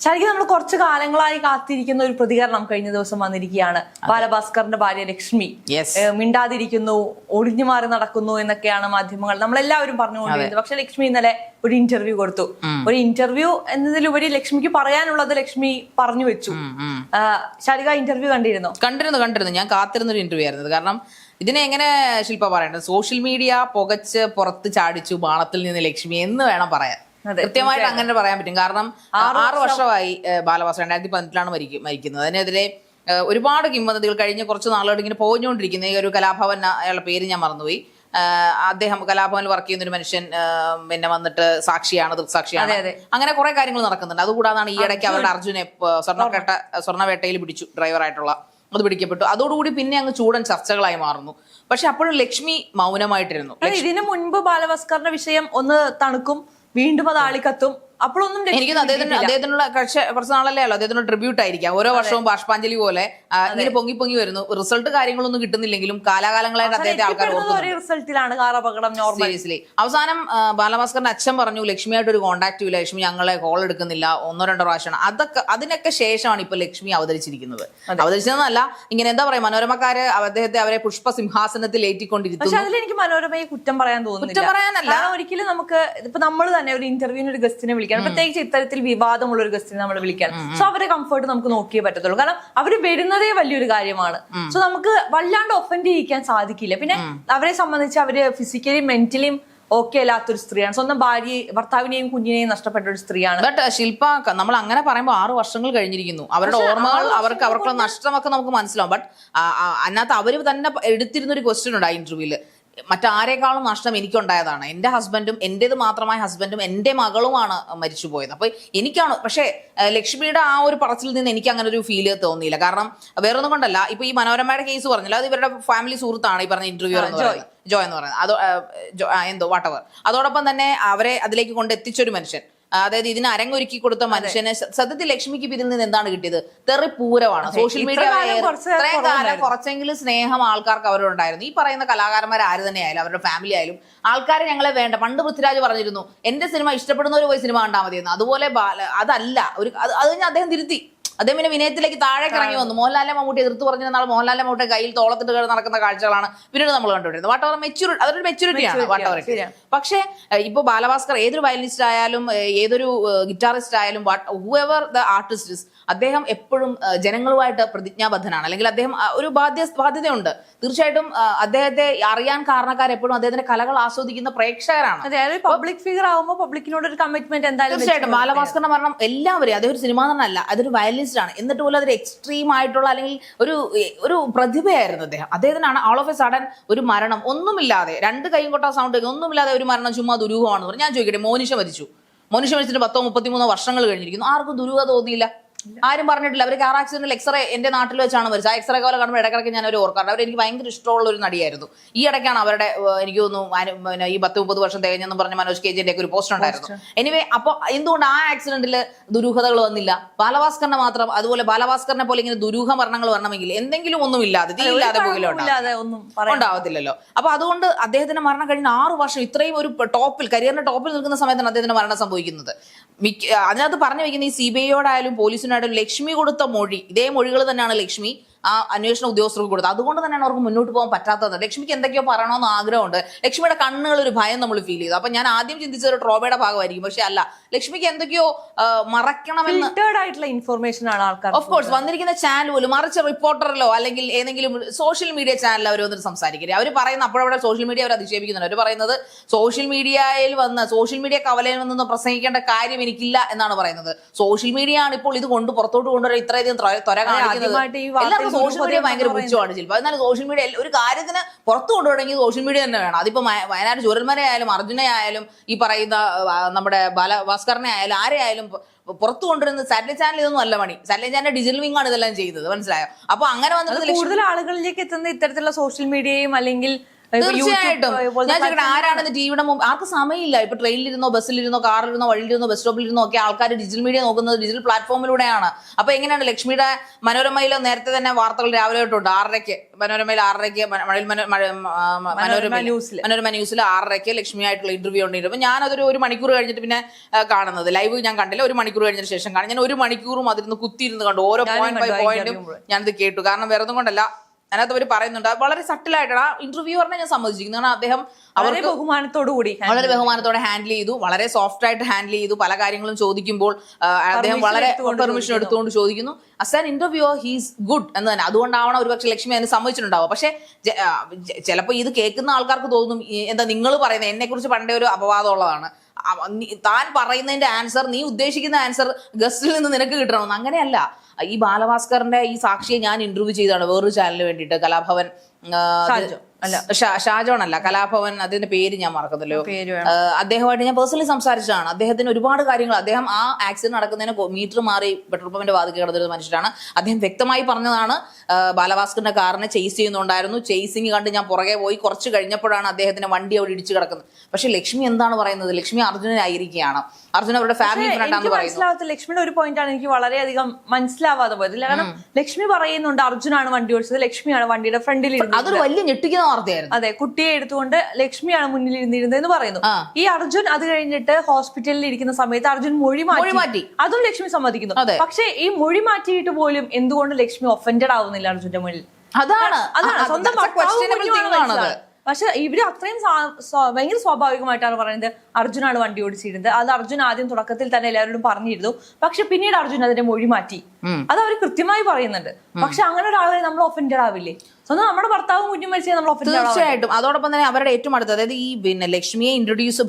ശരിക്കും നമ്മൾ കുറച്ചു കാലങ്ങളായി കാത്തിരിക്കുന്ന ഒരു പ്രതികരണം കഴിഞ്ഞ ദിവസം വന്നിരിക്കുകയാണ്. ബാലഭാസ്കറിന്റെ ഭാര്യ ലക്ഷ്മി മിണ്ടാതിരിക്കുന്നു, ഒളിഞ്ഞു മാറി നടക്കുന്നു എന്നൊക്കെയാണ് മാധ്യമങ്ങൾ നമ്മളെല്ലാവരും പറഞ്ഞുകൊണ്ടിരുന്നത്. പക്ഷെ ലക്ഷ്മി ഇന്നലെ ഒരു ഇന്റർവ്യൂ കൊടുത്തു. ഒരു ഇന്റർവ്യൂ എന്നതിലുപരി ലക്ഷ്മിക്ക് പറയാനുള്ളത് ലക്ഷ്മി പറഞ്ഞു വെച്ചു. ശാരിക ഇന്റർവ്യൂ കണ്ടിരുന്നു. ഞാൻ കാത്തിരുന്നൊരു ഇന്റർവ്യൂ ആയിരുന്നത്. കാരണം ഇതിനെ എങ്ങനെ ശില്പ പറയേണ്ടത്, സോഷ്യൽ മീഡിയ പുകച്ച് പുറത്ത് ചാടിച്ചു ബാണത്തിൽ നിന്ന് ലക്ഷ്മി എന്ന് വേണം പറയാൻ. കൃത്യമായിട്ട് അങ്ങനെ പറയാൻ പറ്റും. കാരണം 6 വർഷമായി ബാലഭാസ്കർ 2018 മരിക്കുന്നത്. അതിനെതിരെ ഒരുപാട് കിംവദന്തികൾ കഴിഞ്ഞ കുറച്ച് നാളുകൾ ഇങ്ങനെ പോഞ്ഞുകൊണ്ടിരിക്കുന്ന ഈ ഒരു കലാഭവൻ, അയാളുടെ പേര് ഞാൻ മറന്നുപോയി, അദ്ദേഹം കലാഭവനിൽ വർക്ക് ചെയ്യുന്ന ഒരു മനുഷ്യൻ പിന്നെ വന്നിട്ട് സാക്ഷിയാണ്, ദൃക്സാക്ഷിയാണ്, അങ്ങനെ കുറെ കാര്യങ്ങൾ നടക്കുന്നുണ്ട്. അതുകൂടാതാണ് ഈ ഇടയ്ക്ക് അവരുടെ അർജുനെ സ്വർണ്ണവേട്ടയിൽ പിടിച്ചു, ഡ്രൈവറായിട്ടുള്ള അത് പിടിക്കപ്പെട്ടു. അതോടുകൂടി പിന്നെ അങ്ങ് ചൂടൻ ചർച്ചകളായി മാറുന്നു. പക്ഷെ അപ്പോഴും ലക്ഷ്മി മൗനമായിട്ടിരുന്നു. ഇതിനു മുൻപ് ബാലഭാസ്കറിന്റെ വിഷയം ഒന്ന് തണുക്കും, വീണ്ടും അത് ആളിക്കത്തും. അപ്പോഴൊന്നും എനിക്ക് അദ്ദേഹത്തിനുള്ള കുറച്ച് നാളല്ലേ ഉള്ളൂ, അദ്ദേഹത്തിനുള്ള ട്രിബ്യൂട്ട് ആയിരിക്കാം. ഓരോ വർഷവും ബാഷ്പാഞ്ജലി പോലെ ഇങ്ങനെ പൊങ്ങി വരുന്നു. റിസൾട്ട് കാര്യങ്ങളൊന്നും കിട്ടുന്നില്ലെങ്കിലും കാലാകാലങ്ങളായിട്ട് അദ്ദേഹത്തെ ആൾക്കാർ സീരിയസ്ലി. അവസാനം ബാലഭാസ്കറിന്റെ അച്ഛൻ പറഞ്ഞു ലക്ഷ്മിയായിട്ട് ഒരു കോൺടാക്റ്റും ഇല്ല, ലക്ഷ്മി ഞങ്ങളെ കോൾ എടുക്കുന്നില്ല, 1-2 പ്രാവശ്യമാണ്. അതിനൊക്കെ ശേഷമാണ് ഇപ്പൊ ലക്ഷ്മി അവതരിച്ചിരിക്കുന്നത്. അവതരിച്ചതെന്നല്ല, ഇങ്ങനെ എന്താ പറയാ, മനോരമക്കാര് അവരെ പുഷ്പസിംഹാസനത്തിൽ ഏറ്റിക്കൊണ്ടിരിക്കുന്നു. അതിൽ എനിക്ക് മനോരമയെ കുറ്റം പറയാൻ തോന്നുന്നു. കുറ്റം പറയാനല്ല, ഒരിക്കലും നമുക്ക് ഇപ്പൊ നമ്മൾ തന്നെ ഒരു ഇന്റർവ്യൂവിന് ഒരു ഗസ്റ്റിനെ വിളിക്കണം, പ്രത്യേകിച്ച് ഇത്തരത്തിൽ വിവാദമുള്ള ഒരു ഗസ്റ്റിനെ നമ്മൾ വിളിക്കണം. സോ അവരെ കംഫർട്ട് നമുക്ക് നോക്കിയേ പറ്റത്തുള്ളൂ. കാരണം അവര് വരുന്നതേ വലിയൊരു കാര്യമാണ്. സോ നമുക്ക് വല്ലാണ്ട് ഒഫൻഡ് ചെയ്യിക്കാൻ സാധിക്കില്ല. പിന്നെ അവരെ സംബന്ധിച്ച് അവര് ഫിസിക്കലി മെന്റലിയും ഓക്കെ അല്ലാത്തൊരു സ്ത്രീയാണ്. സ്വന്തം ഭർത്താവിനെയും കുഞ്ഞിനെയും നഷ്ടപ്പെട്ട ഒരു സ്ത്രീയാണ്. ബട്ട് ശില്പ, നമ്മൾ അങ്ങനെ പറയുമ്പോൾ 6 വർഷങ്ങൾ കഴിഞ്ഞിരിക്കുന്നു. അവരുടെ ഓർമ്മകൾ, അവർക്കുള്ള നഷ്ടമൊക്കെ നമുക്ക് മനസ്സിലാവും. ബട്ട് അതിനകത്ത് അവര് തന്നെ എടുത്തിരുന്ന ഒരു ക്വസ്റ്റ്യൻ ഉണ്ട് ആ ഇന്റർവ്യൂല്, മറ്റാരേക്കാളും നഷ്ടം എനിക്കുണ്ടായതാണ്. എൻ്റെ ഹസ്ബൻഡും എൻ്റേത് മാത്രമായ ഹസ്ബൻഡും എൻ്റെ മകളുമാണ് മരിച്ചു പോയത്. അപ്പൊ എനിക്കാണ്. പക്ഷേ ലക്ഷ്മിയുടെ ആ ഒരു പറച്ചിൽ നിന്ന് എനിക്ക് അങ്ങനെ ഒരു ഫീല് തോന്നിയില്ല. കാരണം വേറൊന്നും കൊണ്ടല്ല, ഇപ്പൊ ഈ മനോരമയുടെ കേസ് പറഞ്ഞില്ല, അത് ഇവരുടെ ഫാമിലി സുഹൃത്താണ് ഈ പറഞ്ഞ ഇന്റർവ്യൂ ജോയ് എന്ന് പറയുന്നത്. എന്തോ വാട്ടവർ. അതോടൊപ്പം തന്നെ അവരെ അതിലേക്ക് കൊണ്ടെത്തിച്ചൊരു മനുഷ്യൻ, അതായത് ഇതിന് അരങ്ങൊരുക്കി കൊടുത്ത മനുഷ്യനെ സത്യത്തിൽ ലക്ഷ്മിക്ക് ഇതിൽ നിന്ന് എന്താണ് കിട്ടിയത്? തെറിപ്പൂരമാണ്. സോഷ്യൽ മീഡിയ ഇത്രയും കാലം കുറച്ചെങ്കിലും സ്നേഹം ആൾക്കാർക്ക് അവരോടുണ്ടായിരുന്നു. ഈ പറയുന്ന കലാകാരന്മാർ ആര് തന്നെ ആയാലും, അവരുടെ ഫാമിലി ആയാലും, ആൾക്കാരെ ഞങ്ങളെ വേണ്ട. പണ്ട് പൃഥ്വിരാജ് പറഞ്ഞിരുന്നു എന്റെ സിനിമ ഇഷ്ടപ്പെടുന്നവർ പോയി സിനിമ കണ്ടാൽ മതിയെന്ന്. അതുപോലെ അതല്ല അത് കഴിഞ്ഞ് അദ്ദേഹം തിരുത്തി. അദ്ദേഹം പിന്നെ വിനയത്തിലേക്ക് താഴേക്ക് ഇറങ്ങി വന്നു. മോഹൻലാലിനെ മമ്മൂട്ടി എതിർത്ത് പറഞ്ഞ നാൾ മോഹൻലാലിനെ മമ്മൂട്ടി കയ്യിൽ തോളത്തിട്ട് നടക്കുന്ന കാഴ്ചകളാണ് പിന്നീട് നമ്മൾ കണ്ടുകൊണ്ടിരുന്നത്. വാട്ടവർ മെച്യൂരിറ്റി, അതൊരു മെച്യൂരിറ്റിയാണ് വാട്ടവർക്ക്. പക്ഷേ ഇപ്പൊ ബാലഭാസ്കർ ഏതൊരു വയലിനിസ്റ്റ് ആയാലും, ഏതൊരു ഗിറ്റാറിസ്റ്റ് ആയാലും, ഹൂഎവർ ദ ആർട്ടിസ്റ്റ്, അദ്ദേഹം എപ്പോഴും ജനങ്ങളുമായിട്ട് പ്രതിജ്ഞാബദ്ധനാണ്. അല്ലെങ്കിൽ അദ്ദേഹം ഒരു ബാധ്യതയുണ്ട്. തീർച്ചയായിട്ടും അദ്ദേഹത്തെ അറിയാൻ കാരണക്കാർ എപ്പോഴും അദ്ദേഹത്തിന്റെ കലകൾ ആസ്വദിക്കുന്ന പ്രേക്ഷകരാണ്. പബ്ലിക് ഫിഗർ ആകുമ്പോൾ പബ്ലിക്കിനോട് ഒരു കമ്മിറ്റ്മെന്റ് എന്തായാലും. തീർച്ചയായിട്ടും ബാലഭാസ്കറിന്റെ മരണം എല്ലാവരെയും, അദ്ദേഹം ഒരു സിനിമാ നടനല്ല, അതൊരു വയലിനിസ്റ്റ് ആണ്. എന്നിട്ട് പോലും അതൊരു എക്സ്ട്രീം ആയിട്ടുള്ള അല്ലെങ്കിൽ ഒരു പ്രതിഭയായിരുന്നു അദ്ദേഹം. അദ്ദേഹത്തിനാണ് ഓൾ ഓഫ് എ സഡൻ ഒരു മരണം ഒന്നുമില്ലാതെ, 2 കൈയും കൊട്ടാ സൗണ്ട് ഒന്നുമില്ലാതെ ഒരു മരണം ചുമ്മാ ദുരൂഹമാണെന്ന് പറഞ്ഞു. ഞാൻ ചോദിക്കട്ടെ, മോനിഷ മരിച്ചിട്ട് 10-33 വർഷങ്ങൾ കഴിഞ്ഞിരിക്കുന്നു. ആർക്കും ദുരൂഹത തോന്നിയില്ല, ആരും പറഞ്ഞിട്ടില്ല. അവർ കാർ ആക്സിഡന്റിൽ എക്സ്റേ എന്റെ നാട്ടിൽ വെച്ചാണ് മരിച്ചത്. ആ എക്സ്റേ പോലെ കാണുമ്പോൾ ഇടയ്ക്കിടയ്ക്ക് ഞാൻ അവർ ഓർക്കാറുണ്ട്. അവർ എനിക്ക് ഭയങ്കര ഇഷ്ടമുള്ള ഒരു നടിയായിരുന്നു. ഈ ഇടയ്ക്കാണ് അവരുടെ എനിക്ക് തോന്നുന്നു ഈ 10-30 വർഷം തികഞ്ഞെന്നും പറഞ്ഞ മനോജ് KJന്റെ ഒക്കെ ഒരു പോസ്റ്റ് ഉണ്ടായിരുന്നു. എനിവേ, അപ്പൊ എന്തുകൊണ്ട് ആ ആക്സിഡന്റിൽ ദുരൂഹതകൾ വന്നില്ല? ബാലഭാസ്കറിന്റെ മാത്രം. അതുപോലെ ബാലഭാസ്കറിനെ പോലെ ഇങ്ങനെ ദുരൂഹ മരണങ്ങൾ വരണമെങ്കിൽ എന്തെങ്കിലും ഒന്നും ഇല്ലാതെ, തീയില്ലാതെ പോകില്ല ഉണ്ടാവത്തില്ലല്ലോ. അപ്പൊ അതുകൊണ്ട് അദ്ദേഹത്തിന്റെ മരണം കഴിഞ്ഞ 6 വർഷം ഇത്രയും ഒരു കരിയറിന്റെ ടോപ്പിൽ നിൽക്കുന്ന സമയത്താണ് അദ്ദേഹത്തിന്റെ മരണം സംഭവിക്കുന്നത്. അതിനകത്ത് പറഞ്ഞു വെക്കുന്ന ഈ CBIയോടായാലും പോലീസിനോടായാലും ലക്ഷ്മി കൊടുത്ത മൊഴി, ഇതേ മൊഴികൾ തന്നെയാണ് ലക്ഷ്മി ആ അന്വേഷണ ഉദ്യോഗസ്ഥർക്ക് കൊടുത്തത്. അതുകൊണ്ട് തന്നെയാണ് അവർക്ക് മുന്നോട്ട് പോകാൻ പറ്റാത്തത്. ലക്ഷ്മിക്ക് എന്തൊക്കെയോ പറയണമെന്ന് ആഗ്രഹമുണ്ട്. ലക്ഷ്മിയുടെ കണ്ണുകൾ ഒരു ഭയം നമ്മൾ ഫീൽ ചെയ്തു. അപ്പൊ ഞാൻ ആദ്യം ചിന്തിച്ചത് ഒരു ട്രോമയുടെ ഭാഗമായിരിക്കും. പക്ഷെ അല്ല, ലക്ഷ്മിക്ക് എന്തൊക്കെയോ മറക്കണമെന്ന് ആയിട്ടുള്ള ഇൻഫർമേഷൻ ആണ് ആൾക്കാർ. ഓഫ് കോഴ്സ് വന്നിരിക്കുന്ന ചാനൽ പോലും, മറിച്ച് റിപ്പോർട്ടറിലോ അല്ലെങ്കിൽ ഏതെങ്കിലും സോഷ്യൽ മീഡിയ ചാനൽ അവർ വന്നിട്ട് സംസാരിക്കരുത്. അവർ പറയുന്ന അപ്പോഴവിടെ സോഷ്യൽ മീഡിയ അവർ അധിക്ഷേപിക്കുന്നുണ്ട്. അവർ പറയുന്നത് സോഷ്യൽ മീഡിയ കവലയിൽ വന്ന് പ്രസംഗിക്കേണ്ട കാര്യം എനിക്കില്ല എന്നാണ് പറയുന്നത്. സോഷ്യൽ മീഡിയ ആണ് ഇപ്പോൾ ഇത് പുറത്തോട്ട് കൊണ്ടുവരാൻ ഇത്രയധികം ത്വര കാണിക്കുന്നത്. സോഷ്യൽ മീഡിയ ഭയങ്കര പുച്ഛമാണ് ചിലപ്പോൾ. എന്നാൽ സോഷ്യൽ മീഡിയ ഒരു കാര്യത്തിന് പുറത്തു കൊണ്ടുപോകണമെങ്കിൽ സോഷ്യൽ മീഡിയ തന്നെ വേണം. അതിപ്പോ വയനാട് ചൂരന്മാരെ ആയാലും, അർജുനെ ആയാലും, ഈ പറയുന്ന നമ്മുടെ ബാലഭാസ്കറിനെ ആയാലും, ആരെ ആയാലും പുറത്തു കൊണ്ടുവരുന്നത് സാറ്റലൈറ്റ് ചാനൽ ഇതൊന്നും അല്ല പണി. സാറ്റലൈറ്റ് ചാനൽ ഡിജിറ്റൽ വിങ് ആണ് ഇതെല്ലാം ചെയ്യുന്നത്. മനസ്സിലായോ? അപ്പൊ അങ്ങനെ വന്നിട്ട് കൂടുതൽ ആളുകളിലേക്ക് എത്തുന്ന ഇത്തരത്തിലുള്ള സോഷ്യൽ മീഡിയയും അല്ലെങ്കിൽ തീർച്ചയായിട്ടും ഞാൻ ചോദിക്കട്ടെ, ആരാണ് ടിവിയുടെ മുമ്പ്? ആർക്ക് സമയമില്ല. ഇപ്പൊ ട്രെയിനിലിരുന്നോ, ബസ്സിലിരുന്നോ, കാറിലിരുന്നോ, വഴിയിലിരുന്നോ, ബസ് സ്റ്റോപ്പിലിരുന്നോ ഒക്കെ ആൾക്കാർ ഡിജിറ്റൽ മീഡിയ നോക്കുന്നത് ഡിജിറ്റൽ പ്ലാറ്റ്ഫോമിലൂടെയാണ്. അപ്പൊ എങ്ങനെയാണ് ലക്ഷ്മിയുടെ മനോരമയിൽ നേരത്തെ തന്നെ വാർത്തകൾ രാവിലെ തൊട്ടുണ്ട് 6:30 മനോരമയിൽ 6:30 മനോരമ ന്യൂസിൽ 6:30 ലക്ഷ്മിയായിട്ടുള്ള ഇന്റർവ്യൂ ഉണ്ട്. അപ്പൊ ഞാനതൊരു 1 മണിക്കൂർ കഴിഞ്ഞിട്ട് പിന്നെ കാണുന്നത്, ലൈവ് ഞാൻ കണ്ടില്ല, 1 മണിക്കൂർ കഴിഞ്ഞതിന് ശേഷം കാണാം. ഞാൻ 1 മണിക്കൂറും അതിരുന്ന് കുത്തിയിരുന്ന് കണ്ടു, ഓരോ പോയിന്റ് ബൈ പോയിന്റും ഞാനിത് കേട്ടു. കാരണം വേറെ ഒന്നും കൊണ്ടല്ല, അതിനകത്ത് അവർ പറയുന്നുണ്ട് വളരെ സട്ടിലായിട്ടാണ് ആ ഇന്റർവ്യൂ പറഞ്ഞാൽ ഞാൻ സമ്മതിച്ചിരിക്കുന്നു. കാരണം അദ്ദേഹം വളരെ ബഹുമാനത്തോടെ ഹാൻഡിൽ ചെയ്തു, വളരെ സോഫ്റ്റ് ആയിട്ട് ഹാൻഡിൽ ചെയ്തു. പല കാര്യങ്ങളും ചോദിക്കുമ്പോൾ അദ്ദേഹം വളരെ പെർമിഷൻ എടുത്തുകൊണ്ട് ചോദിക്കുന്നു. As an interview he's good എന്ന് തന്നെ. അതുകൊണ്ടാവണം ഒരുപക്ഷെ ലക്ഷ്മി അതിന് സമ്മതിച്ചിട്ടുണ്ടാവും. പക്ഷെ ചിലപ്പോൾ ഇത് കേൾക്കുന്ന ആൾക്കാർക്ക് തോന്നും, എന്താ നിങ്ങൾ പറയുന്നത്, എന്നെ കുറിച്ച് പണ്ടേ ഒരു അപവാദം ഉള്ളതാണ്, താൻ പറയുന്നതിന്റെ ആൻസർ, നീ ഉദ്ദേശിക്കുന്ന ആൻസർ ഗസ്റ്റിൽ നിന്ന് നിനക്ക് കിട്ടണമെന്ന്. അങ്ങനെയല്ല. ഈ ബാലഭാസ്കറിന്റെ ഈ സാക്ഷിയെ ഞാൻ ഇന്റർവ്യൂ ചെയ്തതാണ് വേറൊരു ചാനലിന് വേണ്ടിയിട്ട്, കലാഭവൻ ഷാജോൺ അല്ല, കലാഭവൻ, അതിന്റെ പേര് ഞാൻ മറക്കുന്നല്ലോ. അദ്ദേഹമായിട്ട് ഞാൻ പേഴ്സണലി സംസാരിച്ചതാണ്. അദ്ദേഹത്തിന് ഒരുപാട് കാര്യങ്ങൾ, അദ്ദേഹം ആ ആക്സിഡന്റ് നടക്കുന്നതിന് മീറ്റർ മാറി പെട്രോൾ പമ്പിന്റെ വാതിൽ കിടന്നൊരു മനുഷ്യനാണ്. അദ്ദേഹം വ്യക്തമായി പറഞ്ഞതാണ്, ബാലഭാസ്കറിന്റെ കാറിനെ ചേസ് ചെയ്യുന്നുണ്ടായിരുന്നു, ചേസിങ് കണ്ട് ഞാൻ പുറകെ പോയി, കുറച്ച് കഴിഞ്ഞപ്പോഴാണ് അദ്ദേഹത്തിന്റെ വണ്ടി അവിടെ ഇടിച്ചു കിടക്കുന്നത്. പക്ഷെ ലക്ഷ്മി എന്താണ് പറയുന്നത്? ലക്ഷ്മി അർജുനനായിരിക്കുകയാണ്, അർജുൻ അവരുടെ ഫാമിലി ഫ്രണ്ടാണെന്ന് പറയുന്നത്. ലക്ഷ്മിയുടെ ഒരു പോയിന്റാണ് എനിക്ക് വളരെയധികം മനസ്സിലാവാതെ പോയത്. കാരണം ലക്ഷ്മി പറയുന്നുണ്ട് അർജുനാണ് വണ്ടി ഓടിച്ചത്, ലക്ഷ്മിയാണ് വണ്ടിയുടെ ഫ്രണ്ടിൽ. അതൊരു വലിയ ഞെട്ടിക്കുന്ന വാർത്തയായിരുന്നു. അതെ, കുട്ടിയെ എടുത്തുകൊണ്ട് ലക്ഷ്മിയാണ് മുന്നിൽ ഇരുന്നിരുന്നതെന്ന് പറയുന്നു. ഈ അർജുൻ അത് കഴിഞ്ഞിട്ട് ഹോസ്പിറ്റലിൽ ഇരിക്കുന്ന സമയത്ത് അർജുൻ മൊഴി മാറ്റി, അതും ലക്ഷ്മി സമ്മതിക്കുന്നു. പക്ഷെ ഈ മൊഴി മാറ്റിയിട്ട് പോലും എന്തുകൊണ്ട് ലക്ഷ്മി ഒഫൻഡഡ് ആവുന്നില്ല അർജുന്റെ മുന്നിൽ? അതാണ് സ്വന്തം. പക്ഷെ ഇവര് അത്രയും ഭയങ്കര സ്വാഭാവികമായിട്ടാണ് പറയുന്നത് അർജുനാണ് വണ്ടി ഓടിച്ചിരുന്നത്. അത് അർജുൻ ആദ്യം തുടക്കത്തിൽ തന്നെ എല്ലാവരോടും പറഞ്ഞിരുന്നു. പക്ഷെ പിന്നീട് അർജുൻ അതിന്റെ മൊഴി മാറ്റി. അത് അവർ കൃത്യമായി പറയുന്നുണ്ട്. പക്ഷെ അങ്ങനെ ഒരാളെ നമ്മൾ ഒഫൻഡഡ് ആവില്ലേ? സ്വന്തം നമ്മുടെ ഭർത്താവ് കുഞ്ഞും മരിച്ചാൽ നമ്മൾ ഒഫൻഡഡ് ആവും. തീർച്ചയായിട്ടും. അതോടൊപ്പം തന്നെ അവരുടെ ഏറ്റവും അടുത്ത്, അതായത് ഈ ലക്ഷ്മിയെ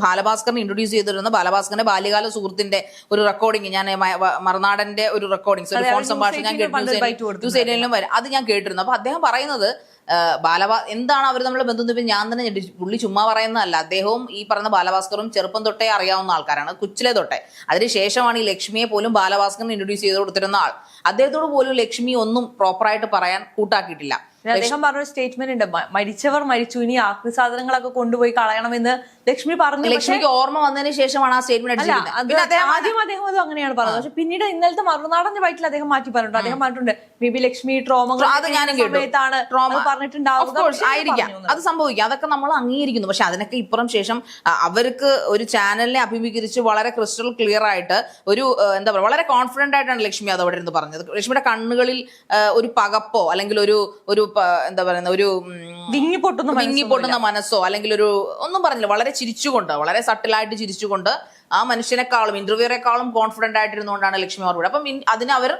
ബാലഭാസ്കറിനെ ഇൻട്രൊഡ്യൂസ് ചെയ്തിരുന്ന ബാലഭാസ്കറിന്റെ ബാല്യകാല സുഹൃത്തിന്റെ ഒരു റെക്കോർഡിംഗ്, ഞാൻ മറുനാടന്റെ ഒരു റെക്കോർഡിംഗ്, ഒരു ഫോൺ സംഭാഷണം ഞാൻ കേട്ടിരുന്നു. അത് ഞാൻ കേട്ടിരുന്നു. അപ്പൊ അദ്ദേഹം പറയുന്നത്, എന്താണ് അവർ നമ്മളെ ബന്ധം? ഞാൻ തന്നെ പുള്ളി ചുമ്മാ പറയുന്നതല്ല, അദ്ദേഹവും ഈ പറയുന്ന ബാലഭാസ്കറും ചെറുപ്പം തൊട്ടേ അറിയാവുന്ന ആൾക്കാരാണ്, കൊച്ചിലെ തൊട്ടേ. അതിനുശേഷമാണ് ഈ ലക്ഷ്മിയെ പോലും ബാലഭാസ്കറിന് ഇൻട്രൊഡ്യൂസ് ചെയ്ത് കൊടുത്തിരുന്ന ആൾ. അദ്ദേഹത്തോട് പോലും ലക്ഷ്മി ഒന്നും പ്രോപ്പറായിട്ട് പറയാൻ കൂട്ടാക്കിയിട്ടില്ല. അദ്ദേഹം പറഞ്ഞൊരു സ്റ്റേറ്റ്മെന്റ് ഉണ്ട്, മരിച്ചവർ മരിച്ചു, ഇനി ആക്രി സാധനങ്ങളൊക്കെ കൊണ്ടുപോയി കളയണമെന്ന് ലക്ഷ്മി പറഞ്ഞു. ലക്ഷ്മിക്ക് ഓർമ്മ വന്നതിന് ശേഷമാണ് ആ സ്റ്റേറ്റ്മെന്റ്. ആദ്യം അദ്ദേഹം അത് അങ്ങനെയാണ് പറഞ്ഞത്. പക്ഷെ പിന്നീട് ഇന്നലത്തെ മറുനാടന്റെ വയറ്റിൽ അദ്ദേഹം മാറ്റി പറഞ്ഞിട്ടുണ്ട്. അദ്ദേഹം പറഞ്ഞിട്ടുണ്ട് മേ ബി ലക്ഷ്മി സമയത്താണ് ആയിരിക്കാം, അത് സംഭവിക്കാം, അതൊക്കെ നമ്മൾ അംഗീകരിക്കുന്നു. പക്ഷെ അതിനൊക്കെ ഇപ്പുറം ശേഷം അവർക്ക് ഒരു ചാനലിനെ അഭിമുഖീകരിച്ച് വളരെ ക്രിസ്റ്റൽ ക്ലിയർ ആയിട്ട് ഒരു എന്താ പറയുക, വളരെ കോൺഫിഡന്റ് ആയിട്ടാണ് ലക്ഷ്മി അത് അവിടെ ഇരുന്ന് പറഞ്ഞത്. ലക്ഷ്മിയുടെ കണ്ണുകളിൽ ഒരു പകപ്പോ അല്ലെങ്കിൽ ഒരു എന്താ പറയുന്ന ഒരു വിങ്ങിപ്പൊട്ടുന്ന മനസ്സോ അല്ലെങ്കിൽ ഒരു ഒന്നും പറഞ്ഞില്ല, വളരെ ചിരിച്ചുകൊണ്ട്, വളരെ സട്ടിലായിട്ട് ചിരിച്ചുകൊണ്ട് ആ മനുഷ്യനെക്കാളും ഇന്റർവ്യൂറെക്കാളും കോൺഫിഡന്റ് ആയിട്ടിരുന്നുകൊണ്ടാണ് ലക്ഷ്മി അവരോട്. അപ്പം അതിന് അവർ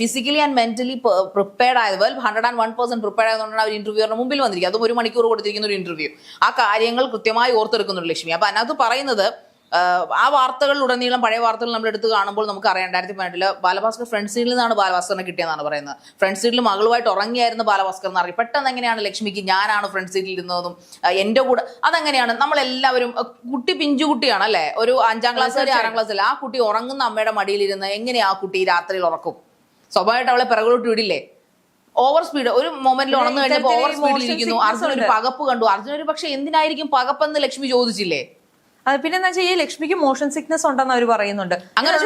ഫിസിക്കലി ആൻഡ് മെന്റലി പ്രിപ്പയർഡ് ആയത്, 101% പ്രിപ്പയർഡ് ആയതുകൊണ്ടാണ് അവർ ഇന്റർവ്യൂറിന് മുമ്പിൽ വന്നിരിക്കുന്നത്. അതും 1 മണിക്കൂർ കൊടുത്തിരിക്കുന്ന ഒരു ഇന്റർവ്യൂ. ആ കാര്യങ്ങൾ കൃത്യമായി ഓർത്തെടുക്കുന്നുണ്ട് ലക്ഷ്മി. അപ്പൊ അതിനകത്ത് പറയുന്നത്, ആ വാർത്തകളിലുടനീളം, പഴയ വാർത്തകൾ നമ്മൾ എടുത്ത് കാണുമ്പോൾ നമുക്ക് അറിയാം, 2018 ബാലഭാസ്കർ ഫ്രണ്ട് സീറ്റിൽ നിന്നാണ് ബാലഭാസ്കറിനെ കിട്ടിയെന്നാണ് പറയുന്നത്. ഫ്രണ്ട് സീറ്റിൽ മകളുമായിട്ട് ഉറങ്ങിയായിരുന്നു ബാലഭാസ്കർ എന്ന് അറിയാം. പെട്ടെന്ന് എങ്ങനെയാണ് ലക്ഷ്മിക്ക് ഞാനാണ് ഫ്രണ്ട് സീറ്റിൽ ഇരുന്നതും എന്റെ കൂടെ, അതെങ്ങനെയാണ്? നമ്മളെല്ലാവരും കുട്ടി പിഞ്ചുകുട്ടിയാണ് അല്ലെ, ഒരു 5ാം ക്ലാസ് വരെ 6ാം ക്ലാസ്സിൽ ആ കുട്ടി ഉറങ്ങുന്ന അമ്മയുടെ മടിയിലിരുന്ന് എങ്ങനെയാ ആ കുട്ടി രാത്രിയിൽ ഉറക്കും? സ്വാഭാവികമായിട്ട് അവളെ പിറകോട്ട് വിടില്ലേ? ഓവർ സ്പീഡ്, ഒരു മൊമെന്റിൽ ഉണർന്നു കഴിഞ്ഞപ്പോൾ ഓവർ സ്പീഡിൽ ഇരിക്കുന്നു. അർജുൻ ഒരു പകപ്പ് കണ്ടു. അർജുൻ ഒരു പക്ഷെ എന്തിനായിരിക്കും പകപ്പെന്ന് ലക്ഷ്മി ചോദിച്ചില്ലേ? പിന്നെ എന്താ വെച്ചാൽ ഈ ലക്ഷ്മിക്ക് മോഷൻ സിക്നസ് ഉണ്ടെന്ന് അവർ പറയുന്നുണ്ട്. അങ്ങനെ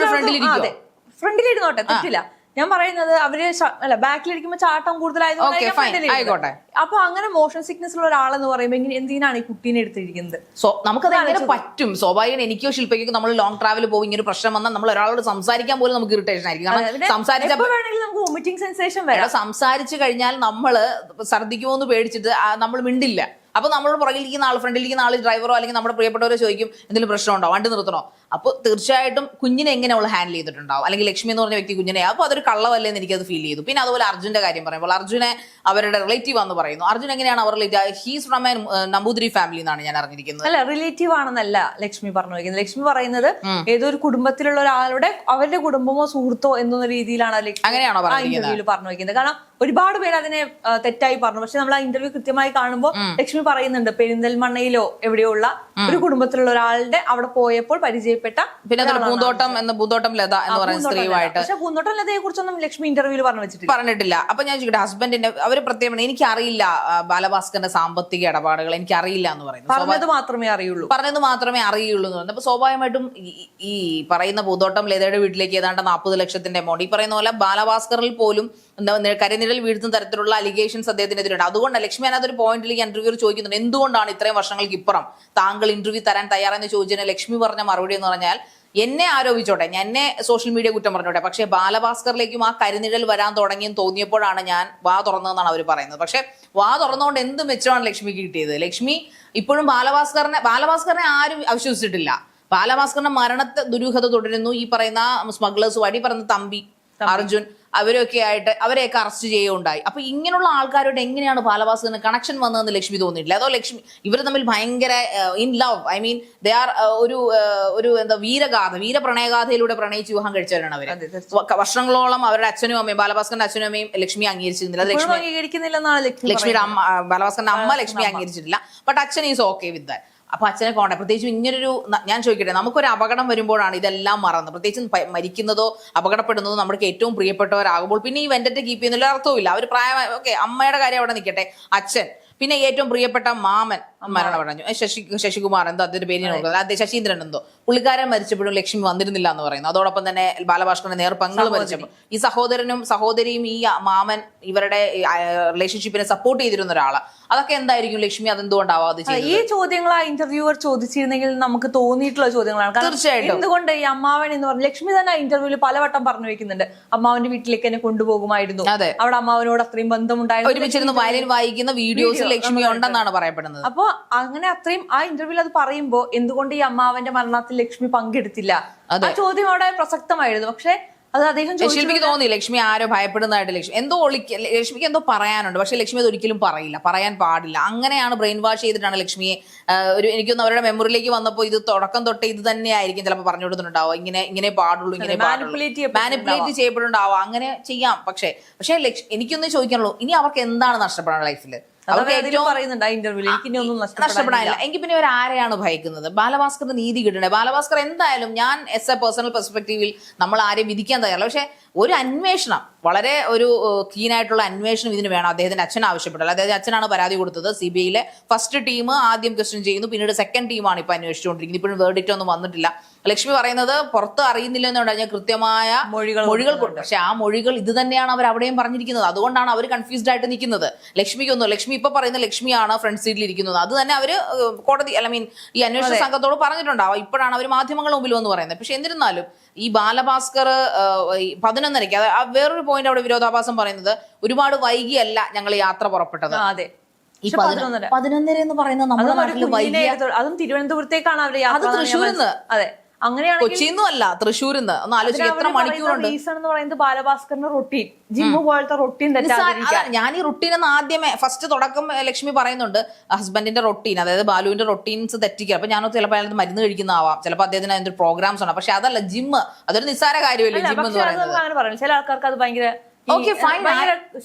ഫ്രണ്ടിലിരുന്നോട്ടെ, തെറ്റില്ല. ഞാൻ പറയുന്നത് അവര് ബാക്കിലിരിക്കുമ്പോ ചാട്ടം കൂടുതലായതുകൊണ്ട്. അപ്പൊ അങ്ങനെ മോഷൻ സിക്നസ് ഉള്ള ഒരാളെന്ന് പറയുമ്പോൾ എന്തിനാണ് ഈ കുട്ടീനെ എടുത്തിരിക്കുന്നത്? നമുക്കത് എങ്ങനെ പറ്റും? സ്വാഭാവികം എനിക്കോ ശില്പയ്ക്കോ നമ്മൾ ലോങ് ട്രാവൽ പോകും, ഇങ്ങനെ പ്രശ്നം വന്നാൽ നമ്മൾ ഒരാളോട് സംസാരിക്കാൻ പോലും നമുക്ക് ഇറിറ്റേഷൻ ആയിരിക്കും. സംസാരിച്ചു കഴിഞ്ഞാൽ നമ്മള് ഛർദ്ദിക്കുമോ എന്ന് പേടിച്ചിട്ട് നമ്മൾ മിണ്ടില്ല. അപ്പൊ നമ്മുടെ പുറകിലിരിക്കുന്ന ആൾ, ഫ്രണ്ടിലിരിക്കുന്ന ആൾ, ഡ്രൈവറോ അല്ലെങ്കിൽ നമ്മുടെ പ്രിയപ്പെട്ടവരോ ചോദിക്കും എന്തെങ്കിലും പ്രശ്നമുണ്ടോ, വണ്ടി നിർത്തണോ? അപ്പോൾ തീർച്ചയായിട്ടും കുഞ്ഞിനെ എങ്ങനെ അവൾ ഹാൻഡിൽ ചെയ്തിട്ടുണ്ടാവും, അല്ലെങ്കിൽ ലക്ഷ്മി എന്ന് പറഞ്ഞ വ്യക്തി കുഞ്ഞിനെ. അപ്പോൾ അതൊരു കള്ളവല്ലേ എന്ന് എനിക്കത് ഫീൽ ചെയ്തു. പിന്നെ അതുപോലെ അർജുന്റെ കാര്യം പറയുമ്പോൾ, അർജുനെ അവരുടെ റിലേറ്റീവ് ആണെന്ന് പറയുന്നു. അർജുൻ എങ്ങനെയാണ് അവർ relative? He's from a Namboothiri family എന്നാണ് ഞാൻ അറിഞ്ഞിരിക്കുന്നത്. അല്ല, റിലേറ്റീവ് ആണെന്നല്ല ലക്ഷ്മി പറഞ്ഞു വയ്ക്കുന്നത്. ലക്ഷ്മി പറയുന്നത് ഏതോ ഒരു കുടുംബത്തിലുള്ള ഒരാളുടെ, അവരുടെ കുടുംബമോ സുഹൃത്തോ എന്ന രീതിയിലാണ് അങ്ങനെയാണോ പറഞ്ഞു വയ്ക്കുന്നത്. കാരണം ഒരുപാട് പേര് അതിനെ തെറ്റായി പറഞ്ഞു. പക്ഷെ നമ്മൾ ആ ഇന്റർവ്യൂ കൃത്യമായി കാണുമ്പോൾ ലക്ഷ്മി പറയുന്നുണ്ട് പെരിന്തൽമണ്ണയിലോ എവിടെയോ ഉള്ള ഒരു കുടുംബത്തിലുള്ള ഒരാളുടെ അവിടെ പോയപ്പോൾ പരിചയപ്പെട്ട ചെയ്യപ്പെട്ട പിന്നെ പൂന്തോട്ടം ലത എന്ന് പറയുന്ന സ്ത്രീയുമായിട്ട്. പക്ഷെ പൂന്തോട്ടം ലതയെ കുറിച്ചൊന്നും ലക്ഷ്മി ഇന്റർവ്യൂവിൽ പറഞ്ഞിട്ടില്ല. അപ്പൊ ഞാൻ ചോദിക്കട്ടെ, ഹസ്ബൻഡിന്റെ അവര് പ്രത്യേകം എനിക്കറിയില്ല ബാലഭാസ്കറിന്റെ സാമ്പത്തിക ഇടപാടുകൾ എനിക്കറിയില്ല എന്ന് പറയുന്നു. പറഞ്ഞത് മാത്രമേ അറിയുള്ളൂ എന്ന് പറയുന്നത്. അപ്പൊ സ്വാഭാവികമായിട്ടും ഈ പറയുന്ന പൂന്തോട്ടം ലതയുടെ വീട്ടിലേക്ക് ഏതാണ്ട് 40 ലക്ഷത്തിന്റെ എമൗണ്ട്, ഈ പറയുന്ന പോലെ ബാലഭാസ്കറിൽ പോലും കരിനിഴൽ വീഴ്ത്തുന്ന തരത്തിലുള്ള അലിഗേഷൻസ് അദ്ദേഹത്തിനെതിരുണ്ട്. അതുകൊണ്ട് ലക്ഷ്മി അതിനകത്തൊരു പോയിന്റിൽ ഇന്റർവ്യൂ ചോദിക്കുന്നുണ്ട്, എന്തുകൊണ്ടാണ് ഇത്രയും വർഷങ്ങൾക്ക് ഇപ്പുറം താങ്കൾ ഇന്റർവ്യൂ തരാൻ തയ്യാറെന്ന് ചോദിച്ചതിന് ലക്ഷ്മി പറഞ്ഞ മറുപടി എന്ന് പറഞ്ഞാൽ, എന്നെ ആരോപിച്ചോട്ടെ, എന്നെ സോഷ്യൽ മീഡിയ കുറ്റം പറഞ്ഞോട്ടെ, പക്ഷേ ബാലഭാസ്കറിലേക്കും ആ കരിനിഴൽ വരാൻ തുടങ്ങിയെന്ന് തോന്നിയപ്പോഴാണ് ഞാൻ വാ തുറന്നതെന്നാണ് അവർ പറയുന്നത്. പക്ഷെ വാ തുറന്നുകൊണ്ട് എന്ത് മെച്ചമാണ് ലക്ഷ്മിക്ക് കിട്ടിയത്? ലക്ഷ്മി ഇപ്പോഴും ബാലഭാസ്കറിനെ ആരും അവിശ്വസിച്ചിട്ടില്ല. ബാലഭാസ്കറിന്റെ മരണത്തെ ദുരൂഹത തുടരുന്നു. ഈ പറയുന്ന സ്മഗ്ലേഴ്സ് വഴി പറയുന്ന തമ്പി അർജുൻ അവരെയൊക്കെ അറസ്റ്റ് ചെയ്യുകയുണ്ടായി. അപ്പൊ ഇങ്ങനെയുള്ള ആൾക്കാരോട് എങ്ങനെയാണ് ബാലഭാസ്കറിന് കണക്ഷൻ വന്നതെന്ന് ലക്ഷ്മി തോന്നിയിട്ടില്ല. അതോ ലക്ഷ്മി ഇവർ തമ്മിൽ ഭയങ്കര in love, I mean they are ഒരു എന്താ വീരപ്രണയഗാഥയിലൂടെ പ്രണയിച്ച് വിവാഹം കഴിച്ചവരാണ് അവര്. വർഷങ്ങളോളം അവരുടെ അച്ഛനും അമ്മയും ബാലഭാസ്കറിന്റെ അച്ഛനും അമ്മയും ലക്ഷ്മി അംഗീകരിച്ചിരുന്നില്ല. ലക്ഷ്മിയുടെ അമ്മ, ബാലഭാസ്കറിന്റെ അമ്മ ലക്ഷ്മി അംഗീകരിച്ചിട്ടില്ല. ബട്ട് അച്ഛൻ ഈസ് ഓക്കെ വിത്ത് ദാറ്റ്. അപ്പൊ അച്ഛനെ കോണ്ടാക്ട്, പ്രത്യേകിച്ചും ഇങ്ങനൊരു, ഞാൻ ചോദിക്കട്ടെ, നമുക്കൊരു അപകടം വരുമ്പോഴാണ് ഇതെല്ലാം മറന്നത്. പ്രത്യേകിച്ചും മരിക്കുന്നതോ അപകടപ്പെടുന്നതോ നമ്മുടെ ഏറ്റവും പ്രിയപ്പെട്ടവരാകുമ്പോൾ പിന്നെ ഈ വെന്ററ്റ് കീപ്പ് ചെയ്യുന്നതിൽ അർത്ഥവുമില്ല. അവർ പ്രായമായ അമ്മയുടെ കാര്യം അവിടെ നിൽക്കട്ടെ, അച്ഛൻ, പിന്നെ ഏറ്റവും പ്രിയപ്പെട്ട മാമൻ മരണമടഞ്ഞു, ശശികുമാർ എന്തോ അദ്ദേഹത്തിന്റെ പേര് നോക്കുന്നത്, ശശീന്ദ്രൻ എന്തോ, പുള്ളിക്കാരൻ മരിച്ചപ്പോഴും ലക്ഷ്മി വന്നിരുന്നില്ല എന്ന് പറയുന്നു. അതോടൊപ്പം തന്നെ ബാലഭാസ്കറിന്റെ നേർപങ്ങൾ മരിച്ചപ്പോൾ ഈ സഹോദരനും സഹോദരിയും ഈ മാമൻ ഇവരുടെ റിലേഷൻഷിപ്പിനെ സപ്പോർട്ട് ചെയ്തിരുന്ന ഒരാളാണ്. അതൊക്കെ എന്തായിരിക്കും ലക്ഷ്മി അതെന്തുകൊണ്ടാവാതെ ചെയ്തത്? ഈ ചോദ്യങ്ങൾ ആ ഇന്റർവ്യൂവർ ചോദിച്ചിരുന്നെങ്കിൽ നമുക്ക് തോന്നിയിട്ടുള്ള ചോദ്യങ്ങളാണ്. തീർച്ചയായിട്ടും. എന്തുകൊണ്ട് ഈ അമ്മാവൻ എന്ന് പറഞ്ഞു, ലക്ഷ്മി തന്നെ ആ ഇന്റർവ്യൂവിൽ പലവട്ടം പറഞ്ഞു വെക്കുന്നുണ്ട്, അമ്മാവന്റെ വീട്ടിലേക്ക് എന്നെ കൊണ്ടുപോകുമായിരുന്നു, അവിടെ അമ്മാവനോട് അത്രയും ബന്ധമുണ്ടായിരുന്നു, ഒരുമിച്ചിരുന്ന് വയലിൻ വായിക്കുന്ന വീഡിയോസ് ലക്ഷ്മി ഉണ്ടെന്നാണ് പറയപ്പെടുന്നത്. അപ്പൊ അങ്ങനെ അത്രയും ആ ഇന്റർവ്യൂവിൽ അത് പറയുമ്പോ എന്തുകൊണ്ട് ഈ അമ്മാവന്റെ മരണത്തിൽ ലക്ഷ്മി പങ്കെടുത്തില്ല? ആ ചോദ്യം അവിടെ പ്രസക്തമായിരുന്നു. പക്ഷെ അത് അദ്ദേഹം ശില്പിക്ക് തോന്നി ലക്ഷ്മി ആരോ ഭയപ്പെടുന്നതായിട്ട് ലക്ഷ്മിക്ക് എന്തോ പറയാനുണ്ട്. പക്ഷെ ലക്ഷ്മി അത് ഒരിക്കലും പറയില്ല, പറയാൻ പാടില്ല. അങ്ങനെയാണ് ബ്രെയിൻ വാഷ് ചെയ്തിട്ടാണ് ലക്ഷ്മിയെ എനിക്കൊന്ന് അവരുടെ മെമ്മറിയിലേക്ക് വന്നപ്പോൾ ഇത് തുടക്കം തൊട്ടേ ഇത് തന്നെയായിരിക്കും ചിലപ്പോൾ പറഞ്ഞു കൊടുത്തിട്ടുണ്ടാവുക, ഇങ്ങനെ പാടുള്ളൂ, ഇങ്ങനെ മാനിപ്പുലേറ്റ് ചെയ്യപ്പെടുന്നുണ്ടാവുക. അങ്ങനെ ചെയ്യാം. പക്ഷെ എനിക്കൊന്നും ചോദിക്കാനുള്ളൂ, ഇനി അവർക്ക് എന്താണ് നഷ്ടപ്പെടാൻ ലൈഫിൽ? നഷ്ടപ്പെടാനില്ല. എങ്കിൽ പിന്നെ അവർ ആരെയാണ് ഭയക്കുന്നത്? ബാലഭാസ്കറിന് നീതി കിട്ടണേ. ബാലഭാസ്കർ എന്തായാലും, ഞാൻ എസ് എ പേഴ്സണൽ പെർസ്പെക്ടീവിൽ നമ്മൾ ആരെയും വിധിക്കാൻ തയ്യാറല്ല. പക്ഷെ ഒരു അന്വേഷണം, വളരെ ഒരു കീനായിട്ടുള്ള അന്വേഷണം ഇതിന് വേണം. അദ്ദേഹത്തിന്റെ അച്ഛൻ ആവശ്യപ്പെട്ടത്, അദ്ദേഹത്തിന്റെ അച്ഛനാണ് പരാതി കൊടുത്തത്. CBIയിലെ ഫസ്റ്റ് ടീം ആദ്യം ക്വസ്റ്റ്യൻ ചെയ്യുന്നു, പിന്നീട് സെക്കൻഡ് ടീമാണ് ഇപ്പൊ അന്വേഷിച്ചുകൊണ്ടിരിക്കുന്നത്. ഇപ്പോഴും വേർഡിക്റ്റ് ഒന്നും വന്നിട്ടില്ല. ലക്ഷ്മി പറയുന്നത് പുറത്ത് അറിയുന്നില്ല എന്ന് പറഞ്ഞാൽ കൃത്യമായ മൊഴികൾ കൊടുക്കും. പക്ഷെ ആ മൊഴികൾ ഇത് തന്നെയാണ് അവർ അവിടെയും പറഞ്ഞിരിക്കുന്നത്. അതുകൊണ്ടാണ് അവർ കൺഫ്യൂസ്ഡ് ആയിട്ട് നിൽക്കുന്നത്. ലക്ഷ്മി ഇപ്പൊ പറയുന്ന ലക്ഷ്മിയാണ് ഫ്രണ്ട് സീറ്റിൽ ഇരിക്കുന്നത്. അത് തന്നെ അവര് കോടതി ഈ അന്വേഷണ സംഘത്തോട് പറഞ്ഞിട്ടുണ്ടാവും. ഇപ്പോഴാണ് അവർ മാധ്യമങ്ങളുടെ മുമ്പിൽ വന്ന് പറയുന്നത്. പക്ഷെ എന്നിരുന്നാലും ഈ ബാലഭാസ്കർ 11:30 വേറൊരു പോയിന്റ് അവിടെ വിരോധാഭാസം പറയുന്നത്, ഒരുപാട് വൈകിയല്ല ഞങ്ങൾ യാത്ര പുറപ്പെട്ടത്. അതെ, ഈ 11:30 എന്ന് പറയുന്നത് നമ്മുടെ നാട്ടിൽ വൈകിയ, അതും തിരുവനന്തപുരത്തേക്കാണ് അവർ അത് തൃശ്ശൂരിന്ന്. അതെ, അങ്ങനെയാണ്, കൊച്ചിന്നും അല്ല, തൃശ്ശൂരിന്ന്. ഒന്ന് ആലോചിക്കുക, എത്ര മണിക്കൂറുണ്ട്. റീസൺ എന്ന് പറയുന്നത് ബാലഭാസ്കറിന്റെ റൊട്ടീൻ, ജിമ്മ് പോലത്തെ റൊട്ടീൻ തെറ്റാതിരിക്കാൻ. ഞാൻ ഈ റൊട്ടീൻ എന്ന് ആദ്യമേ ഫസ്റ്റ് തുടക്കം ലക്ഷ്മി പറയുന്നുണ്ട്, ഹസ്ബൻഡിന്റെ റൊട്ടീൻ, അതായത് ബാലുവിന്റെ റൊട്ടീൻസ് തെറ്റിക്കുക. അപ്പൊ ഞാനത് ചിലപ്പോൾ അയാൾ മരുന്ന് കഴിക്കുന്നതാവാം, ചിലപ്പോൾ അദ്ദേഹത്തിന് അതിന്റെ പ്രോഗ്രാംസ് ആണ്. പക്ഷെ അതല്ല ജിമ്മ്, അതൊരു നിസ്സാര കാര്യമല്ലേ ജിമ്മ് എന്ന് പറയുന്നത്. ചില ആൾക്കാർക്ക് അത് ഭയങ്കര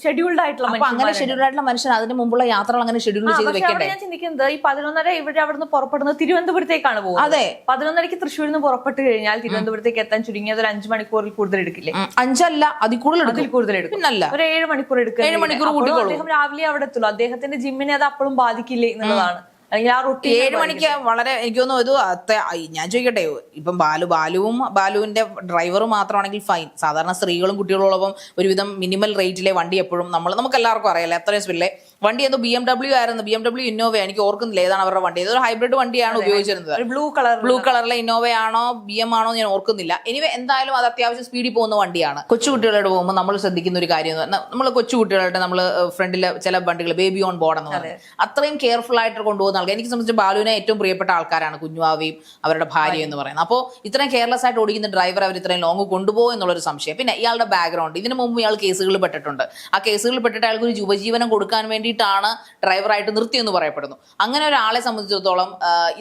ഷെഡ്യൂൾഡ് ആയിട്ടുള്ള, അങ്ങനെ ഷെഡ്യൂൾഡ് ആയിട്ടുള്ള മനുഷ്യൻ അതിന് മുമ്പുള്ള യാത്രകൾ അങ്ങനെ ഷെഡ്യൂൾ ചെയ്ത് വെക്കണ്ടേ? ഞാൻ ചിന്തിക്കുന്നത് ഈ 11:30 ഇവിടെ അവിടുന്ന് പുറപ്പെടുന്നത് തിരുവനന്തപുരത്തേക്കാണ് പോകുന്നത്. അതെ, 11:30 തൃശ്ശൂരിൽ നിന്ന് പുറപ്പെട്ട് കഴിഞ്ഞാൽ തിരുവനന്തപുരത്തേക്ക് എത്താൻ ചുരുങ്ങിയത് ഒരു 5 മണിക്കൂറിൽ കൂടുതൽ എടുക്കില്ലേ? 5 അല്ല, അതിൽ കൂടുതൽ എടുക്കും. ഒരു 7 മണിക്കൂർ എടുക്കും. 7 മണിക്കൂർ അദ്ദേഹം രാവിലെ അവിടെ എത്തുള്ളൂ. അദ്ദേഹത്തിന്റെ ജിമ്മിനെ അത് അപ്പോഴും ബാധിക്കില്ലേ എന്നുള്ളതാണ്. അല്ലെങ്കിൽ ആ റൊട്ടീൻ 7 മണിക്ക് വളരെ എനിക്ക് തോന്നുന്നു ഞാൻ ചോദിക്കട്ടെ, ഇപ്പം ബാലുവിന്റെ ഡ്രൈവർ മാത്രമാണെങ്കിൽ ഫൈൻ. സാധാരണ സ്ത്രീകളും കുട്ടികളോടൊപ്പം ഒരുവിധം മിനിമൽ റേറ്റിലെ വണ്ടി എപ്പോഴും നമുക്ക് എല്ലാവർക്കും അറിയാലോ, എത്രയും സ്പീഡിലെ വണ്ടി എന്തോ BMW ആയിരുന്നു, BMW ഇന്നോവ, എനിക്ക് ഓർക്കുന്നില്ല ഏതാണ് അവരുടെ വണ്ടി. ഏതൊരു ഹൈബ്രിഡ് വണ്ടിയാണ് ഉപയോഗിച്ചിരുന്നത്. ബ്ലൂ കളറിലെ ഇന്നോവയാണോ BM ആണോ ഞാൻ ഓർക്കുന്നില്ല. എനിവേ എന്തായാലും അത് അത്യാവശ്യം സ്പീഡിൽ പോകുന്ന വണ്ടിയാണ്. കൊച്ചുകുട്ടികളോട് പോകുമ്പോൾ നമ്മൾ ശ്രദ്ധിക്കുന്ന ഒരു കാര്യം എന്ന് പറഞ്ഞാൽ, നമ്മൾ കൊച്ചുകുട്ടികളുടെ നമ്മൾ ഫ്രണ്ടിലെ ചില വണ്ടികൾ ബേബി ഓൺ ബോർഡ് എന്ന് പറയുന്നത് അത്രയും കെയർഫുൾ ആയിട്ട് കൊണ്ടുപോകുന്ന ആൾക്കാർ. എനിക്ക് സംബന്ധിച്ച് ബാലുവിനെ ഏറ്റവും പ്രിയപ്പെട്ട ആൾക്കാരാണ് കുഞ്ഞുവാവിയും അവരുടെ ഭാര്യ എന്ന് പറയുന്നത്. അപ്പോൾ ഇത്രയും കെയർലെസ് ആയിട്ട് ഓടിക്കുന്ന ഡ്രൈവർ അവർ ഇത്രയും ലോങ് കൊണ്ടുപോകും എന്നുള്ളൊരു സംശയം. പിന്നെ ഇയാളുടെ ബാക്ക്ഗ്രൗണ്ട്, ഇതിനു മുമ്പ് ഇയാൾ കേസുകളിൽ പെട്ടിട്ടുണ്ട്. ആ കേസുകളിൽ പെട്ടിട്ട് അയാൾക്ക് ഒരു ഉപജീവനം കൊടുക്കാൻ വേണ്ടിയിട്ടാണ് ഡ്രൈവറായിട്ട് നിർത്തിയെന്ന് പറയപ്പെടുന്നു. അങ്ങനെ ഒരാളെ സംബന്ധിച്ചിടത്തോളം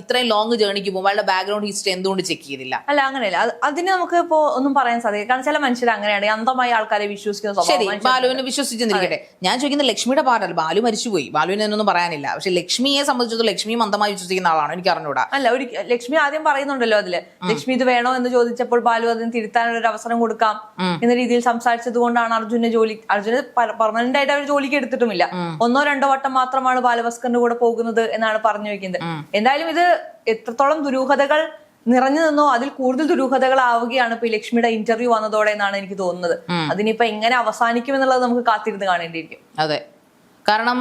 ഇത്രയും ലോങ് ജേർണിക്ക് പോകുമ്പോൾ അയാളുടെ ബാക്ക്ഗ്രൗണ്ട് ഹിസ്റ്ററി എന്തുകൊണ്ട് ചെക്ക് ചെയ്തില്ല? അല്ല, അങ്ങനെയല്ല, അതിന് നമുക്ക് ഇപ്പോ ഒന്നും പറയാൻ സാധിക്കും. കാരണം ചില മനുഷ്യർ അങ്ങനെയാണ്, അന്ധമായ ആൾക്കാരെ വിശ്വസിക്കുന്ന. ശരി, ബാലുവിനെ വിശ്വസിച്ചിരിക്കട്ടെ. ഞാൻ ചോദിക്കുന്നത് ലക്ഷ്മിയുടെ പാർട്ടല്ല. ബാലു മരിച്ചുപോയി, ബാലുവിനെ ഒന്നും പറയാനില്ല. പക്ഷെ ലക്ഷ്മിയെ സംബന്ധിച്ചിടത്തോളം ലക്ഷ്മിയും അന്ധമായി വിശ്വസിക്കുന്ന ആളാണ്, എനിക്ക് അറിഞ്ഞൂടാ. അല്ല, ഒരു ലക്ഷ്മി ആദ്യം പറയുന്നുണ്ടല്ലോ അതില്, ലക്ഷ്മി ഇത് വേണോ എന്ന് ചോദിച്ചപ്പോൾ ബാലു അതിന് തിരുത്താനുള്ള ഒരു അവസരം കൊടുക്കാം എന്ന രീതിയിൽ സംസാരിച്ചത് കൊണ്ടാണ് അർജുനെ പെർമനന്റ് ആയിട്ട് അവർ ജോലിക്ക് എടുത്തിട്ടുമില്ല. 1-2 വട്ടം മാത്രമാണ് ബാലഭാസ്കറിന്റെ കൂടെ പോകുന്നത് എന്നാണ് പറഞ്ഞു വെക്കുന്നത്. എന്തായാലും ഇത് എത്രത്തോളം ദുരൂഹതകൾ നിറഞ്ഞു നിന്നോ അതിൽ കൂടുതൽ ദുരൂഹതകളാവുകയാണ് ഇപ്പൊ ഈ ലക്ഷ്മിയുടെ ഇന്റർവ്യൂ വന്നതോടെ എന്നാണ് എനിക്ക് തോന്നുന്നത്. അതിനിപ്പോ എങ്ങനെ അവസാനിക്കും എന്നുള്ളത് നമുക്ക് കാത്തിരുന്ന് കാണേണ്ടിയിരിക്കും. അതെ, കാരണം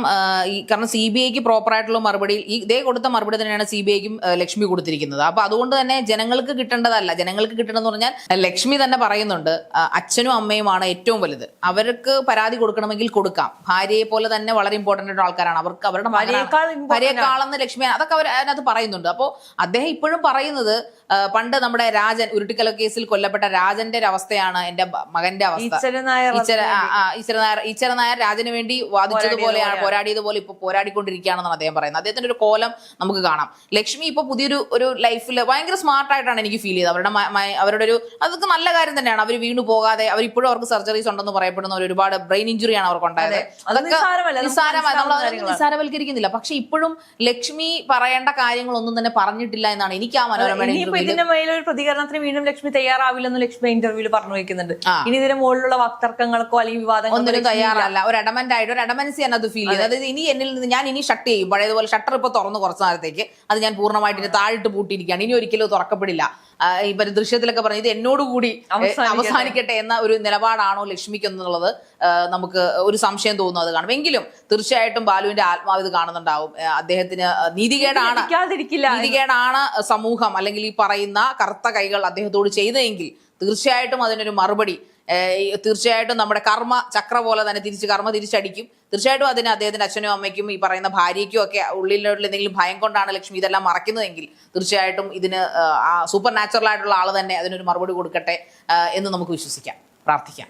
CBIക്ക് പ്രോപ്പർ ആയിട്ടുള്ള മറുപടി ഇതേ കൊടുത്ത മറുപടി തന്നെയാണ് CBIക്കും ലക്ഷ്മി കൊടുത്തിരിക്കുന്നത്. അപ്പൊ അതുകൊണ്ട് തന്നെ ജനങ്ങൾക്ക് കിട്ടേണ്ടതല്ല, ജനങ്ങൾക്ക് കിട്ടേണ്ടതെന്ന് പറഞ്ഞാൽ ലക്ഷ്മി തന്നെ പറയുന്നുണ്ട്, അച്ഛനും അമ്മയുമാണ് ഏറ്റവും വലുത്, അവർക്ക് പരാതി കൊടുക്കണമെങ്കിൽ കൊടുക്കാം, ഭാര്യയെ പോലെ തന്നെ വളരെ ഇമ്പോർട്ടന്റ് ആയിട്ടുള്ള ആൾക്കാരാണ്, അവർക്ക് അവരുടെ ഭാര്യയെക്കാളെന്ന് ലക്ഷ്മി അതൊക്കെ അവർ അതിനകത്ത് പറയുന്നുണ്ട്. അപ്പോൾ അദ്ദേഹം ഇപ്പോഴും പറയുന്നത് പണ്ട് നമ്മുടെ രാജൻ ഉരുട്ടിക്കല കേസിൽ കൊല്ലപ്പെട്ട രാജന്റെ ഒരു അവസ്ഥയാണ് എന്റെ മകന്റെ അവസ്ഥ. ഈശ്വര നായർ രാജന് വേണ്ടി വാദിച്ചതുപോലെയാണ്, പോരാടിയതുപോലെ ഇപ്പൊ പോരാടിക്കൊണ്ടിരിക്കുകയാണെന്നാണ് അദ്ദേഹം പറയുന്നത്. അദ്ദേഹത്തിന്റെ ഒരു കോലം നമുക്ക് കാണാം. ലക്ഷ്മി ഇപ്പൊ പുതിയൊരു ലൈഫിൽ ഭയങ്കര സ്മാർട്ടായിട്ടാണ് എനിക്ക് ഫീൽ ചെയ്തത്. അവരുടെ ഒരു അതൊക്കെ നല്ല കാര്യം തന്നെയാണ്. അവർ വീണു പോകാതെ, അവരിപ്പോഴും അവർക്ക് സർജറീസ് ഉണ്ടെന്ന് പറയപ്പെടുന്ന ഒരുപാട് ബ്രെയിൻ ഇഞ്ചുറിയാണ് അവർക്ക് ഉണ്ടായത്. അതൊക്കെ നിസ്സാരവൽക്കരിക്കുന്നില്ല. പക്ഷെ ഇപ്പോഴും ലക്ഷ്മി പറയേണ്ട കാര്യങ്ങളൊന്നും തന്നെ പറഞ്ഞിട്ടില്ല എന്നാണ് എനിക്ക് ആ മനോരമ. ഇതിന്റെ മേലൊരു പ്രതികരണത്തിന് വീണ്ടും ലക്ഷ്മി തയ്യാറാവില്ലെന്ന് ലക്ഷ്മി ഇന്റർവ്യൂവിൽ പറഞ്ഞു വെക്കുന്നുണ്ട്. ഇനി ഇതിന് മുകളിലുള്ള വാക്തർക്കങ്ങൾക്കോ അല്ലെങ്കിൽ വിവാദങ്ങളോ ഒന്നിനും തയ്യാറല്ല. ഒരു അഡമന്റ് ഒരു അഡമൻസി അത് ഫീൽ ചെയ്ത്, അതായത് ഇനി എന്നിൽ നിന്ന് ഞാൻ ഇനി ഷട്ട് ചെയ്യും, പഴയതുപോലെ ഷട്ടർ ഇപ്പൊ തുറന്നു കുറച്ചു നേരത്തേക്ക് അത് ഞാൻ പൂർണ്ണമായിട്ട് താഴിട്ട് പൂട്ടിയിരിക്കുകയാണ്, ഇനി ഒരിക്കലും തുറക്കപ്പെടില്ല. ഇപ്പൊ ദൃശ്യത്തിലൊക്കെ പറഞ്ഞു ഇത് എന്നോടുകൂടി അവസാനിക്കട്ടെ എന്ന ഒരു നിലപാടാണോ ലക്ഷ്മിക്ക് എന്നുള്ളത് നമുക്ക് ഒരു സംശയം തോന്നുന്നു. അത് കാണും. എങ്കിലും തീർച്ചയായിട്ടും ബാലുവിന്റെ ആത്മാവ് ഇത് കാണുന്നുണ്ടാവും. അദ്ദേഹത്തിന് നീതികേടാണ് സമൂഹം അല്ലെങ്കിൽ ഈ പറയുന്ന കറുത്ത കൈകൾ അദ്ദേഹത്തോട് ചെയ്തതെങ്കിൽ തീർച്ചയായിട്ടും അതിനൊരു മറുപടി തീർച്ചയായിട്ടും നമ്മുടെ കർമ്മ ചക്ര പോലെ തന്നെ കർമ്മ തിരിച്ചടിക്കും. തീർച്ചയായിട്ടും അതിന് അദ്ദേഹത്തിന്റെ അച്ഛനും അമ്മയ്ക്കും ഈ പറയുന്ന ഭാര്യയ്ക്കും ഒക്കെ ഉള്ളിലുള്ള എന്തെങ്കിലും ഭയം കൊണ്ടാണ് ലക്ഷ്മി ഇതെല്ലാം മറക്കുന്നതെങ്കിൽ തീർച്ചയായിട്ടും ഇതിന് സൂപ്പർ നാച്ചുറൽ ആയിട്ടുള്ള ആൾ തന്നെ അതിനൊരു മറുപടി കൊടുക്കട്ടെ എന്ന് നമുക്ക് വിശ്വസിക്കാം, പ്രാർത്ഥിക്കാം.